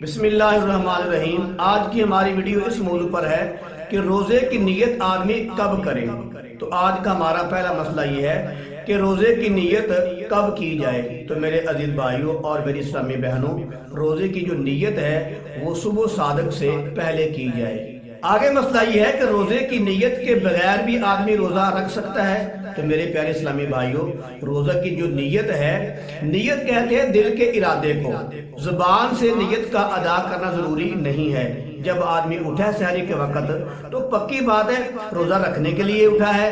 बिस्मिल्लाहिर्रहमानिर्रहीम। आज की हमारी वीडियो इस मौजू पर है कि रोज़े की नीयत आदमी कब करे। तो आज का हमारा पहला मसला ये है कि रोज़े की नीयत कब की जाए। तो मेरे अजीज भाइयों और मेरी इस्लामी बहनों, रोज़े की जो नीयत है वो सुबह सादक से पहले की जाए। आगे मसला ये है कि रोज़े की नीयत के बगैर भी आदमी रोज़ा रख सकता है। तो मेरे प्यारे इस्लामी भाइयों, रोज़ा की जो नीयत है, नीयत कहते हैं दिल के इरादे को। जुबान से नीयत का अदा करना जरूरी नहीं है। जब आदमी उठा है सहरी के वक्त तो पक्की बात है रोज़ा रखने के लिए उठा है,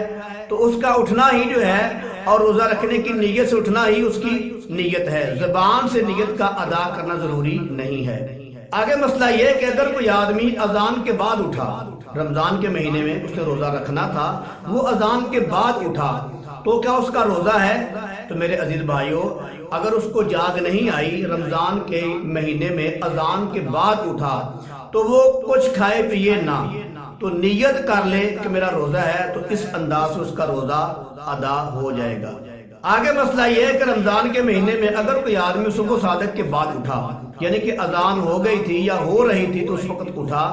तो उसका उठना ही जो है और रोज़ा रखने की नीयत से उठना ही उसकी नीयत है। जुबान से नीयत का अदा करना जरूरी नहीं है। आगे मसला यह है कि अगर कोई आदमी अजान के बाद उठा, रमजान के महीने में उसने रोजा रखना था, वो अजान के बाद उठा, तो क्या उसका रोजा है? तो मेरे अजीज भाइयों, अगर उसको जाग नहीं आई, रमजान के महीने में अजान के बाद उठा, तो वो कुछ खाए पिए ना, तो नियत कर ले कि मेरा रोजा है, तो इस अंदाज से उसका रोजा अदा हो जाएगा। आगे मसला यह है कि रमजान के महीने में अगर कोई आदमी सुबह सादक के बाद उठा, यानी कि अजान हो गई थी या हो रही थी तो उस वक्त उठा,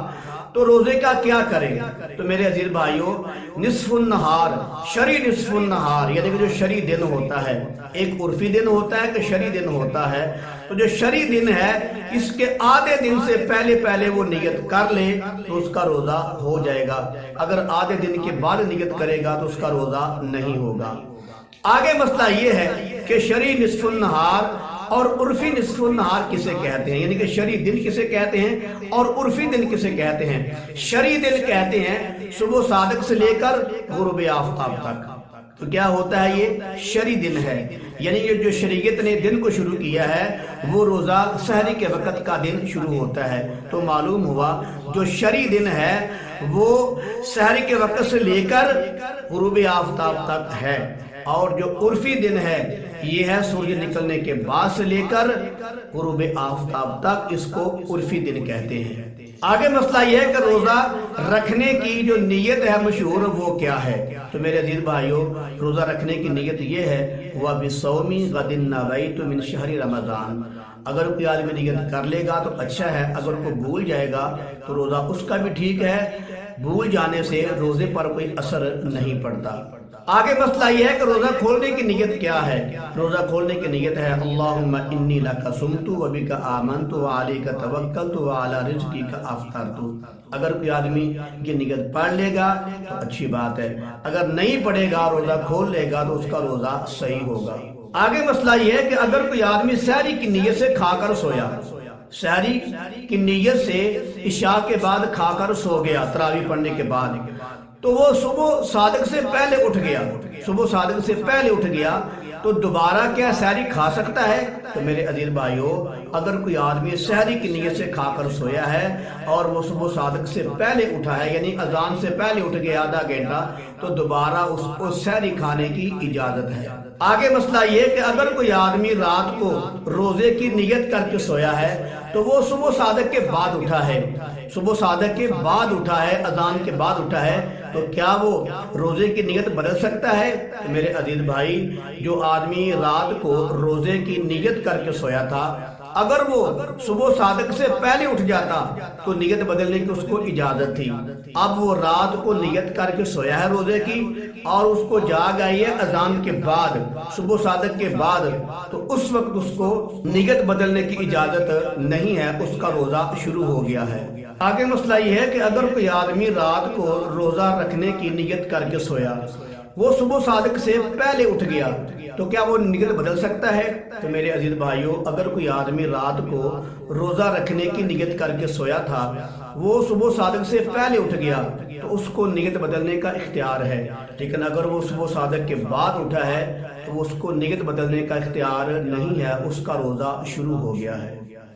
तो रोजे का क्या करें? तो मेरे अजीज भाइयों, निस्फुन नहार, शरी निस्फुन नहार, यानी कि जो शरी दिन होता है, एक उर्फी दिन होता है कि शरी दिन होता है, तो जो शरी दिन है इसके आधे दिन से पहले पहले वो नियत कर ले तो उसका रोजा हो जाएगा। अगर आधे दिन के बाद नियत करेगा तो उसका रोजा नहीं होगा। आगे मसला ये है कि शरी निस्फुन नहार और उर्फी निस्फुन नहार किसे कहते हैं, यानी कि शरी दिन किसे कहते हैं और उर्फी दिन किसे कहते हैं। शरी दिन कहते हैं सुबह सादक से लेकर गुरूब आफताब तक। तो क्या होता है, ये शरी दिन है, यानी ये जो शरीयत ने दिन को शुरू किया है वो रोजा सहरी के वक्त का दिन शुरू होता है। तो मालूम हुआ जो शरी दिन है वो सहरी के वक्त से लेकर गुरूब आफताब तक है, और जो उर्फी दिन है ये है सूर्य निकलने के बाद से लेकर गुरूब आफताब तक, इसको उर्फी दिन कहते हैं। आगे मसला यह है कि रोजा रखने की जो नीयत है मशहूर वो क्या है। तो मेरे अजीज भाइयों, रोजा रखने की नीयत ये है वह बिसौमी गदिन नवैतु मिन शहरी रमजान। अगर कोई आदमी नियत कर लेगा तो अच्छा है, अगर को भूल जाएगा तो रोजा उसका भी ठीक है, भूल जाने से रोजे पर कोई असर नहीं पड़ता। आगे मसला यह है कि रोजा खोलने की नीयत क्या है। रोजा खोलने की नीयत है अल्लाहुम्मा इन्नी लका सुमतु व बिका आमनतु व अलैका तवक्कलतु व अला रिज़्क़िका अफ़्तरतु। अगर कोई आदमी ये नीयत पढ़ लेगा तो अच्छी बात है, अगर नहीं पढ़ेगा रोजा खोल लेगा तो उसका रोजा सही होगा। आगे मसला यह है कि अगर कोई आदमी सहरी की नीयत से खाकर सोया, सहरी की नीयत से इशा के बाद खाकर सो गया तरावी पढ़ने के बाद, तो वो सुबह सादक से पहले उठ गया, सुबह सादक से पहले उठ गया, तो दोबारा क्या सहरी खा सकता है? तो मेरे अजीज भाइयों, अगर कोई आदमी सहरी की नीयत से खाकर सोया है और वो सुबह सादक से पहले उठा है, यानी अजान से पहले उठ गया आधा घंटा, तो दोबारा उसको सहरी खाने की इजाजत है। आगे मसला ये कि अगर कोई आदमी रात को रोजे की नीयत करके सोया है तो वो सुबह सादक के बाद उठा है, सुबह सादक के बाद उठा है, अजान के बाद उठा है, तो क्या वो रोजे की नीयत बदल सकता है? तो मेरे अजीज भाई, जो आदमी रात को रोजे की नीयत करके सोया था, अगर वो सुबह सादक से पहले उठ जाता तो नीयत बदलने की उसको इजाजत थी। अब वो रात को नीयत करके सोया है रोजे की और उसको जाग आई है अजान के बाद, सुबह सादक के बाद, तो उस वक्त उसको नीयत बदलने की इजाजत नहीं है, उसका रोजा शुरू हो गया है। आगे मसला ये है कि अगर कोई आदमी रात को रोजा रखने की नीयत करके सोया, वो सुबह सादक से पहले उठ गया, तो क्या वो नियत बदल सकता है? तो मेरे अजीज भाइयों, अगर कोई आदमी रात को रोजा रखने की नियत करके सोया था, वो सुबह सादक से पहले उठ गया, तो उसको नियत बदलने का इख्तियार है। लेकिन अगर वो सुबह सादक के बाद उठा है तो उसको नियत बदलने का इख्तियार नहीं है, उसका रोजा शुरू हो गया है।